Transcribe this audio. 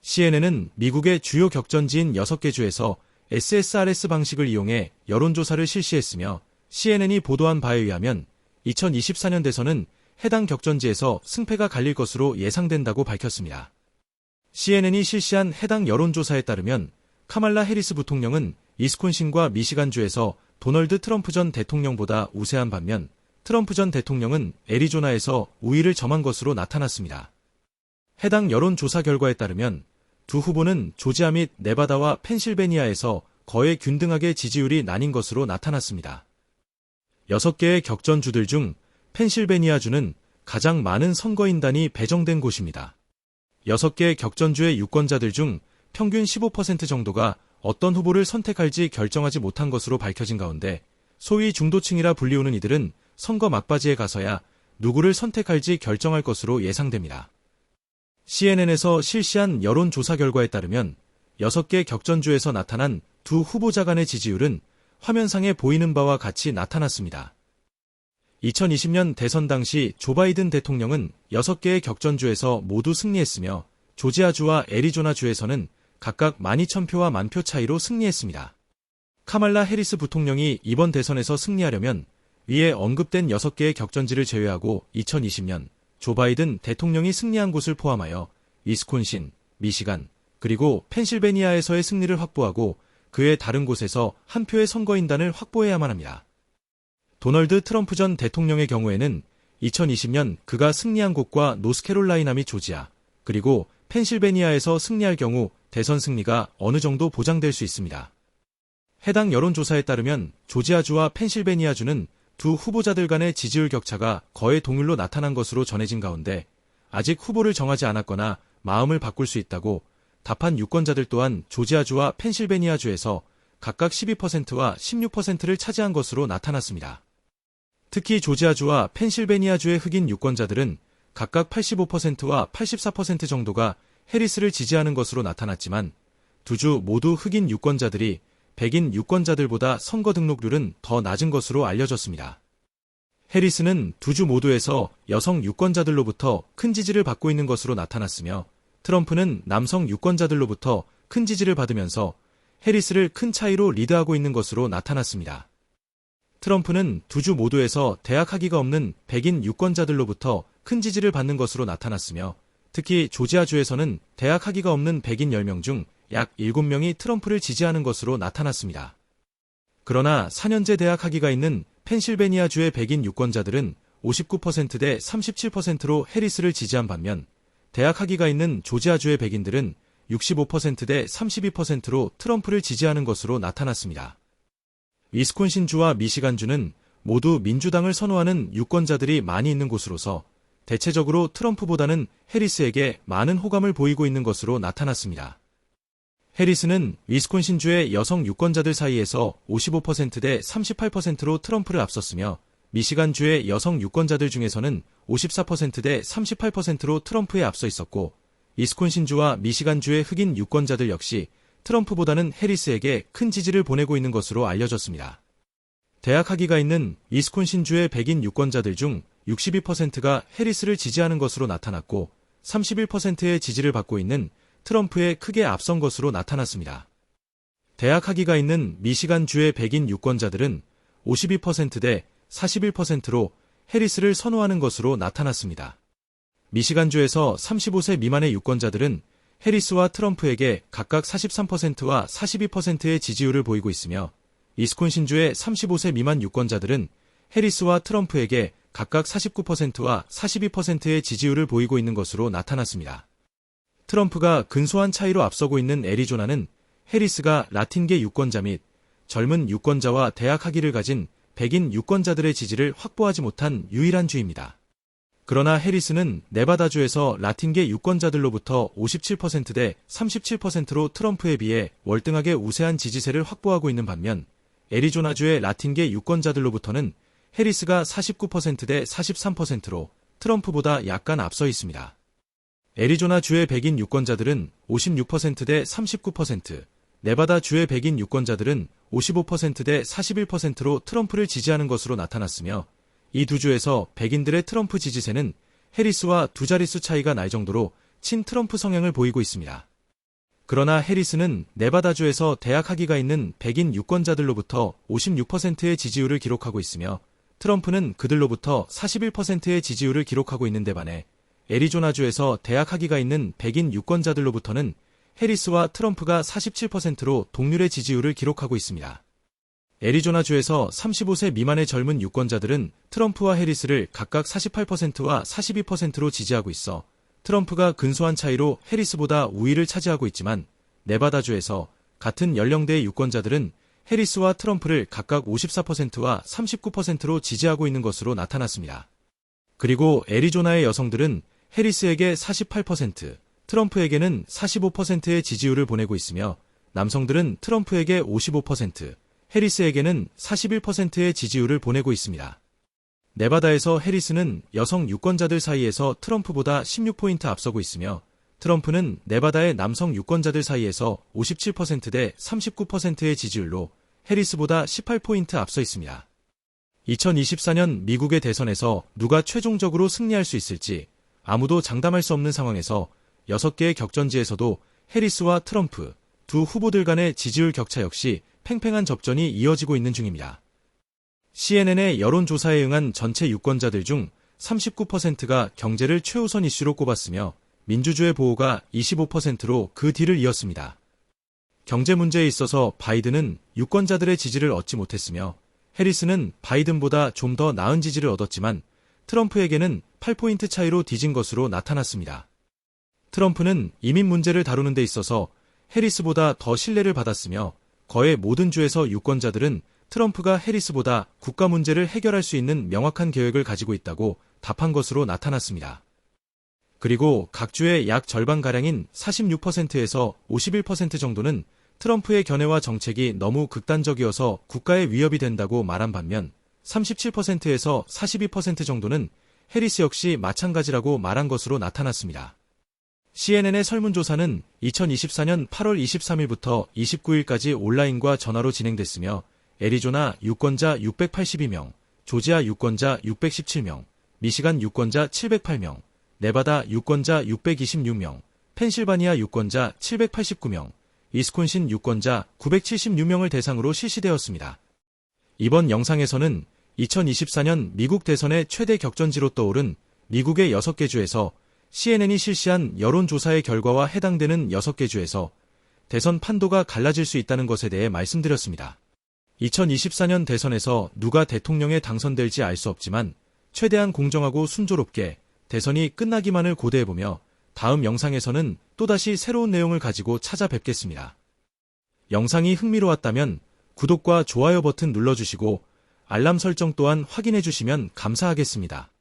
CNN은 미국의 주요 격전지인 6개 주에서 SSRS 방식을 이용해 여론조사를 실시했으며 CNN이 보도한 바에 의하면 2024년 대선은 해당 격전지에서 승패가 갈릴 것으로 예상된다고 밝혔습니다. CNN이 실시한 해당 여론조사에 따르면 카말라 해리스 부통령은 위스콘신과 미시간주에서 도널드 트럼프 전 대통령보다 우세한 반면 트럼프 전 대통령은 애리조나에서 우위를 점한 것으로 나타났습니다. 해당 여론조사 결과에 따르면 두 후보는 조지아 및 네바다와 펜실베니아에서 거의 균등하게 지지율이 나뉜 것으로 나타났습니다. 6개의 격전주들 중 펜실베니아주는 가장 많은 선거인단이 배정된 곳입니다. 6개 격전주의 유권자들 중 평균 15% 정도가 어떤 후보를 선택할지 결정하지 못한 것으로 밝혀진 가운데 소위 중도층이라 불리우는 이들은 선거 막바지에 가서야 누구를 선택할지 결정할 것으로 예상됩니다. CNN에서 실시한 여론조사 결과에 따르면 6개 격전주에서 나타난 두 후보자 간의 지지율은 화면상에 보이는 바와 같이 나타났습니다. 2020년 대선 당시 조 바이든 대통령은 6개의 격전주에서 모두 승리했으며 조지아주와 애리조나주에서는 각각 12,000표와 10,000표 차이로 승리했습니다. 카말라 해리스 부통령이 이번 대선에서 승리하려면 위에 언급된 6개의 격전지를 제외하고 2020년 조 바이든 대통령이 승리한 곳을 포함하여 위스콘신, 미시간, 그리고 펜실베니아에서의 승리를 확보하고 그 외 다른 곳에서 한 표의 선거인단을 확보해야만 합니다. 도널드 트럼프 전 대통령의 경우에는 2020년 그가 승리한 곳과 노스캐롤라이나 및 조지아, 그리고 펜실베니아에서 승리할 경우 대선 승리가 어느 정도 보장될 수 있습니다. 해당 여론조사에 따르면 조지아주와 펜실베니아주는 두 후보자들 간의 지지율 격차가 거의 동률로 나타난 것으로 전해진 가운데 아직 후보를 정하지 않았거나 마음을 바꿀 수 있다고 답한 유권자들 또한 조지아주와 펜실베니아주에서 각각 12%와 16%를 차지한 것으로 나타났습니다. 특히 조지아주와 펜실베니아주의 흑인 유권자들은 각각 85%와 84% 정도가 해리스를 지지하는 것으로 나타났지만 두 주 모두 흑인 유권자들이 백인 유권자들보다 선거 등록률은 더 낮은 것으로 알려졌습니다. 해리스는 두 주 모두에서 여성 유권자들로부터 큰 지지를 받고 있는 것으로 나타났으며 트럼프는 남성 유권자들로부터 큰 지지를 받으면서 해리스를 큰 차이로 리드하고 있는 것으로 나타났습니다. 트럼프는 두 주 모두에서 대학 학위가 없는 백인 유권자들로부터 큰 지지를 받는 것으로 나타났으며 특히 조지아주에서는 대학 학위가 없는 백인 10명 중 약 7명이 트럼프를 지지하는 것으로 나타났습니다. 그러나 4년제 대학 학위가 있는 펜실베니아주의 백인 유권자들은 59%대 37%로 해리스를 지지한 반면 대학 학위가 있는 조지아주의 백인들은 65%대 32%로 트럼프를 지지하는 것으로 나타났습니다. 위스콘신주와 미시간주는 모두 민주당을 선호하는 유권자들이 많이 있는 곳으로서 대체적으로 트럼프보다는 해리스에게 많은 호감을 보이고 있는 것으로 나타났습니다. 해리스는 위스콘신주의 여성 유권자들 사이에서 55%대 38%로 트럼프를 앞섰으며 미시간주의 여성 유권자들 중에서는 54%대 38%로 트럼프에 앞서 있었고 위스콘신주와 미시간주의 흑인 유권자들 역시 트럼프보다는 해리스에게 큰 지지를 보내고 있는 것으로 알려졌습니다. 대학 학위가 있는 위스콘신주의 백인 유권자들 중 62%가 해리스를 지지하는 것으로 나타났고 31%의 지지를 받고 있는 트럼프에 크게 앞선 것으로 나타났습니다. 대학 학위가 있는 미시간주의 백인 유권자들은 52%대 41%로 해리스를 선호하는 것으로 나타났습니다. 미시간주에서 35세 미만의 유권자들은 해리스와 트럼프에게 각각 43%와 42%의 지지율을 보이고 있으며 위스콘신주의 35세 미만 유권자들은 해리스와 트럼프에게 각각 49%와 42%의 지지율을 보이고 있는 것으로 나타났습니다. 트럼프가 근소한 차이로 앞서고 있는 애리조나는 해리스가 라틴계 유권자 및 젊은 유권자와 대학 학위를 가진 백인 유권자들의 지지를 확보하지 못한 유일한 주입니다. 그러나 해리스는 네바다주에서 라틴계 유권자들로부터 57%대 37%로 트럼프에 비해 월등하게 우세한 지지세를 확보하고 있는 반면 애리조나주의 라틴계 유권자들로부터는 해리스가 49%대 43%로 트럼프보다 약간 앞서 있습니다. 애리조나주의 백인 유권자들은 56%대 39%, 네바다주의 백인 유권자들은 55%대 41%로 트럼프를 지지하는 것으로 나타났으며 이 두 주에서 백인들의 트럼프 지지세는 해리스와 두 자릿수 차이가 날 정도로 친트럼프 성향을 보이고 있습니다. 그러나 해리스는 네바다주에서 대학 학위가 있는 백인 유권자들로부터 56%의 지지율을 기록하고 있으며 트럼프는 그들로부터 41%의 지지율을 기록하고 있는데 반해 애리조나주에서 대학 학위가 있는 백인 유권자들로부터는 해리스와 트럼프가 47%로 동률의 지지율을 기록하고 있습니다. 애리조나주에서 35세 미만의 젊은 유권자들은 트럼프와 해리스를 각각 48%와 42%로 지지하고 있어 트럼프가 근소한 차이로 해리스보다 우위를 차지하고 있지만 네바다주에서 같은 연령대의 유권자들은 해리스와 트럼프를 각각 54%와 39%로 지지하고 있는 것으로 나타났습니다. 그리고 애리조나의 여성들은 해리스에게 48%, 트럼프에게는 45%의 지지율을 보내고 있으며 남성들은 트럼프에게 55%, 해리스에게는 41%의 지지율을 보내고 있습니다. 네바다에서 해리스는 여성 유권자들 사이에서 트럼프보다 16포인트 앞서고 있으며 트럼프는 네바다의 남성 유권자들 사이에서 57% 대 39%의 지지율로 해리스보다 18포인트 앞서 있습니다. 2024년 미국의 대선에서 누가 최종적으로 승리할 수 있을지 아무도 장담할 수 없는 상황에서 6개의 격전지에서도 해리스와 트럼프 두 후보들 간의 지지율 격차 역시 팽팽한 접전이 이어지고 있는 중입니다. CNN의 여론조사에 응한 전체 유권자들 중 39%가 경제를 최우선 이슈로 꼽았으며 민주주의 보호가 25%로 그 뒤를 이었습니다. 경제 문제에 있어서 바이든은 유권자들의 지지를 얻지 못했으며 해리스는 바이든보다 좀 더 나은 지지를 얻었지만 트럼프에게는 8포인트 차이로 뒤진 것으로 나타났습니다. 트럼프는 이민 문제를 다루는 데 있어서 해리스보다 더 신뢰를 받았으며 거의 모든 주에서 유권자들은 트럼프가 해리스보다 국가 문제를 해결할 수 있는 명확한 계획을 가지고 있다고 답한 것으로 나타났습니다. 그리고 각 주의 약 절반가량인 46%에서 51% 정도는 트럼프의 견해와 정책이 너무 극단적이어서 국가에 위협이 된다고 말한 반면 37%에서 42% 정도는 해리스 역시 마찬가지라고 말한 것으로 나타났습니다. CNN의 설문조사는 2024년 8월 23일부터 29일까지 온라인과 전화로 진행됐으며 애리조나 유권자 682명, 조지아 유권자 617명, 미시간 유권자 708명, 네바다 유권자 626명, 펜실바니아 유권자 789명, 위스콘신 유권자 976명을 대상으로 실시되었습니다. 이번 영상에서는 2024년 미국 대선의 최대 격전지로 떠오른 미국의 6개 주에서 CNN이 실시한 여론조사의 결과와 해당되는 6개 주에서 대선 판도가 갈라질 수 있다는 것에 대해 말씀드렸습니다. 2024년 대선에서 누가 대통령에 당선될지 알 수 없지만 최대한 공정하고 순조롭게 대선이 끝나기만을 고대해보며 다음 영상에서는 또다시 새로운 내용을 가지고 찾아뵙겠습니다. 영상이 흥미로웠다면 구독과 좋아요 버튼 눌러주시고 알람 설정 또한 확인해주시면 감사하겠습니다.